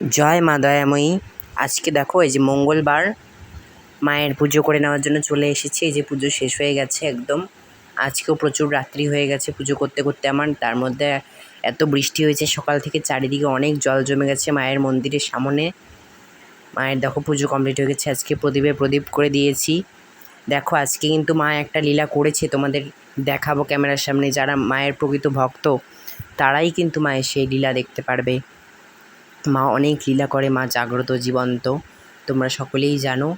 জয় মা দয়াময়ী। আজকে দেখো এই যে মঙ্গলবার, মায়ের পুজো করে নেওয়ার জন্য চলে এসেছি। এই যে পুজো শেষ হয়ে গেছে একদম। আজকেও প্রচুর রাত্রি হয়ে গেছে পুজো করতে করতে আমার। তার মধ্যে এত বৃষ্টি হয়েছে সকাল থেকে, চারিদিকে অনেক জল জমে গেছে মায়ের মন্দিরের সামনে। মায়ের দেখো পুজো কমপ্লিট হয়ে গেছে। আজকে প্রদীপ করে দিয়েছি। দেখো আজকে কিন্তু মা একটা লীলা করেছে, তোমাদের দেখাবো ক্যামেরার সামনে। যারা মায়ের প্রকৃত ভক্ত তারাই কিন্তু মায়ের সেই লীলা দেখতে পারবে। মা অনেক লীলা করে, মা জাগ্রত জীবন্ত, তোমরা সকলেই জানো।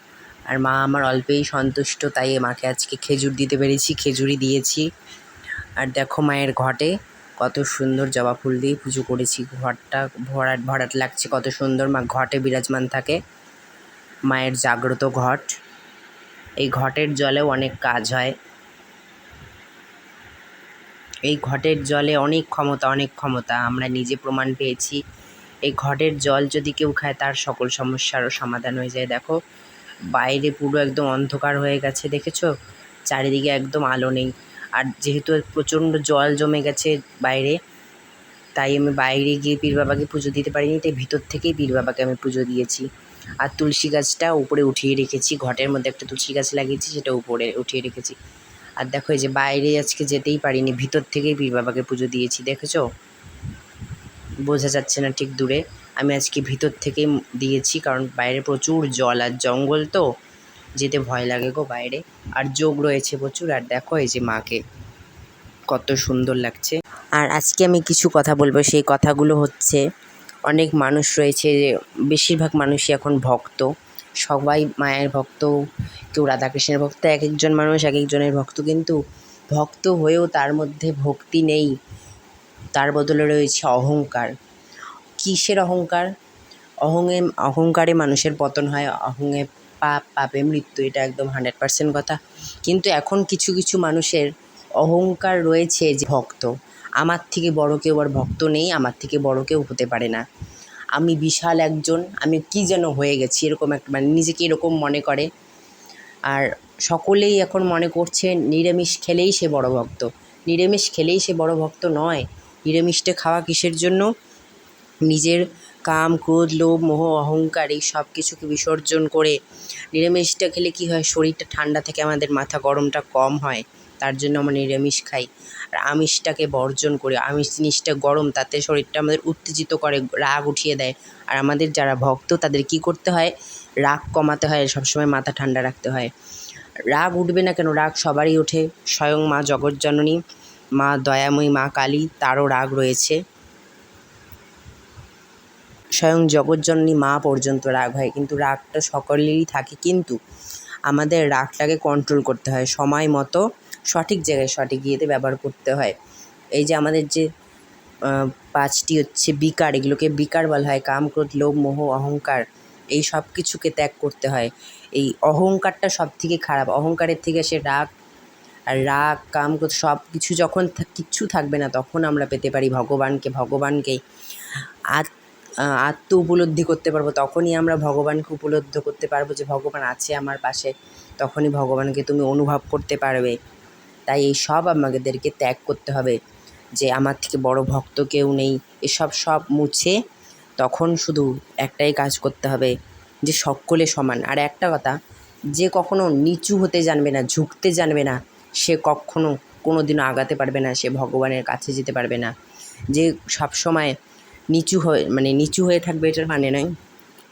আর মা আমার অল্পেই সন্তুষ্ট, তাই মাকে আজকে খেজুর দিতে পেরেছি, খেজুরই দিয়েছি। আর দেখো মায়ের ঘটে কত সুন্দর জবা ফুল দিয়ে পুজো করেছি। ঘরটা ভরাট ভরাট লাগছে, কত সুন্দর মা ঘটে বিরাজমান থাকে। মায়ের জাগ্রত ঘট, এই ঘটের জলেও অনেক কাজ হয়। এই ঘটের জলে অনেক ক্ষমতা আমরা নিজে প্রমাণ পেয়েছি। এই ঘটের জল যদি কেউ খায় তার সকল সমস্যারও সমাধান হয়ে যায়। দেখো বাইরে পুরো একদম অন্ধকার হয়ে গেছে, দেখেছো? চারিদিকে একদম আলো নেই। আর যেহেতু প্রচণ্ড জল জমে গেছে বাইরে, তাই আমি বাইরে গিয়ে পীর বাবাকে পুজো দিতে পারিনি, তাই ভিতর থেকেই পীর বাবাকে আমি পুজো দিয়েছি। আর তুলসী গাছটা উপরে উঠিয়ে রেখেছি, ঘটের মধ্যে একটা তুলসী গাছ লাগিয়েছি, সেটা উপরে উঠিয়ে রেখেছি। আর দেখো এই যে বাইরে আজকে যেতেই পারিনি, ভিতর থেকেই পীর বাবাকে পুজো দিয়েছি। দেখেছো? বোঝা যাচ্ছে না ঠিক দূরে। আমি আজকে ভিতর থেকেই দিয়েছি, কারণ বাইরে প্রচুর জল আর জঙ্গল, তো যেতে ভয় লাগে গো বাইরে। আর যোগ রয়েছে প্রচুর। আর দেখো এই যে মাকে কত সুন্দর লাগছে। আর আজকে আমি কিছু কথা বলবো, সেই কথাগুলো হচ্ছে, অনেক মানুষ রয়েছে, যে বেশিরভাগ মানুষই এখন ভক্ত, সবাই মায়ের ভক্ত, কেউ রাধাকৃষ্ণের ভক্ত, এক একজন মানুষ এক একজনের ভক্ত। কিন্তু ভক্ত হয়েও তার মধ্যে ভক্তি নেই, তার বদলে রয়েছে অহংকার। কিসের অহংকার? অহংকারে মানুষের পতন হয়, পাপে মৃত্যু, এটা একদম 100% কথা। কিন্তু এখন কিছু কিছু মানুষের অহংকার রয়েছে যে ভক্ত, আমার থেকে বড় কেউ আর ভক্ত নেই, আমার থেকে বড় কেউ হতে পারে না, আমি বিশাল একজন, আমি কি যেন হয়ে গেছি, এরকম একটা মানে নিজেকে এরকম মনে করে। আর সকলেই এখন মনে করছে নিরামিষ খেলেই সে বড় ভক্ত। নিরামিষ খেলেই সে বড় ভক্ত নয়। নিরামিষটা খাওয়া কিসের জন্য? নিজের কাম, ক্রোধ, লোভ, মোহ, অহংকার এই সব কিছুকে বিসর্জন করে নিরামিষটা খেলে কি হয়, শরীরটা ঠান্ডা থেকে আমাদের মাথা গরমটা কম হয়, তার জন্য আমরা নিরামিষ খাই। আর আমিষটাকে বর্জন করে, আমিষ জিনিসটা গরম, তাতে শরীরটা আমাদের উত্তেজিত করে, রাগ উঠিয়ে দেয়। আর আমাদের যারা ভক্ত তাদের কি করতে হয়? রাগ কমাতে হয়, সবসময় মাথা ঠান্ডা রাখতে হয়। রাগ উঠবে না কেন? রাগ সবারই ওঠে। স্বয়ং মা জগৎজননী, মা দয়াময়ী, মা কালী, তারও রাগ রয়েছে। স্বয়ং জগৎজননী মা পর্যন্ত রাগ হয়, কিন্তু রাগটা সকলেরই থাকে। কিন্তু আমাদের রাগটাকে কন্ট্রোল করতে হয়, সময় মতো সঠিক জায়গায় সঠিক ইয়েতে ব্যবহার করতে হয়। এই যে আমাদের যে 5টি হচ্ছে বিকার, এগুলোকে বিকার বলা হয়, কাম, ক্রোধ, লোভ, মোহ, অহংকার, এই সব কিছুকে ত্যাগ করতে হয়। এই অহংকারটা সব থেকে খারাপ। অহংকারের থেকে সে রাগ, আর রাগ, কাম, ক্রোধ সব কিছু যখন কিচ্ছু থাকবে না, তখন আমরা পেতে পারি ভগবানকেই আত্ম উপলব্ধি করতে পারবো। তখনই আমরা ভগবানকে উপলব্ধি করতে পারবো যে ভগবান আছে আমার পাশে, তখনই ভগবানকে তুমি অনুভব করতে পারবে। তাই এই সব আমাদেরকে ত্যাগ করতে হবে, যে আমার থেকে বড় ভক্ত কেউ নেই, এসব সব মুছে তখন শুধু একটাই কাজ করতে হবে, যে সকলে সমান। আর একটা কথা, যে কখনো নিচু হতে জানবে না, ঝুঁকতে জানবে না, সে কখনো কোনো দিনও আগাতে পারবে না, সে ভগবানের কাছে যেতে পারবে না। যে সবসময় নিচু হয়ে থাকবে, এটার মানে নয়,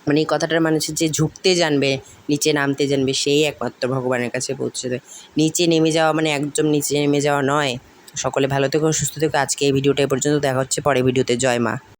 মানে এই কথাটার মানে হচ্ছে যে ঝুঁকতে জানবে, নিচে নামতে জানবে, সেই একমাত্র ভগবানের কাছে পৌঁছবে। নিচে নেমে যাওয়া মানে একদম নিচে নেমে যাওয়া নয়। সকলে ভালো থেকো, সুস্থ থেকো। আজকে এই ভিডিওটা এ পর্যন্ত, দেখা হচ্ছে পরের ভিডিওতে। জয় মা।